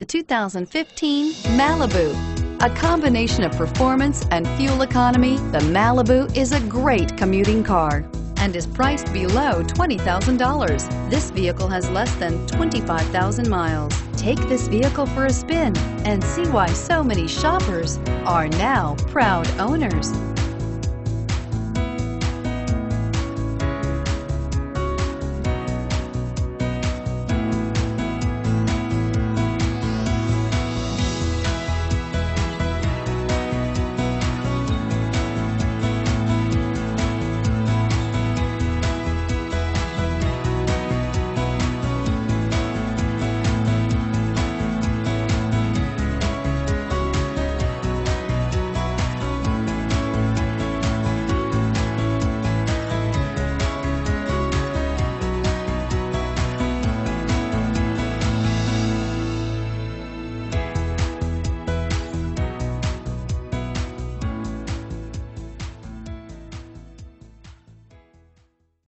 The 2015 Malibu. A combination of performance and fuel economy, the Malibu is a great commuting car and is priced below $20,000. This vehicle has less than 25,000 miles. Take this vehicle for a spin and see why so many shoppers are now proud owners.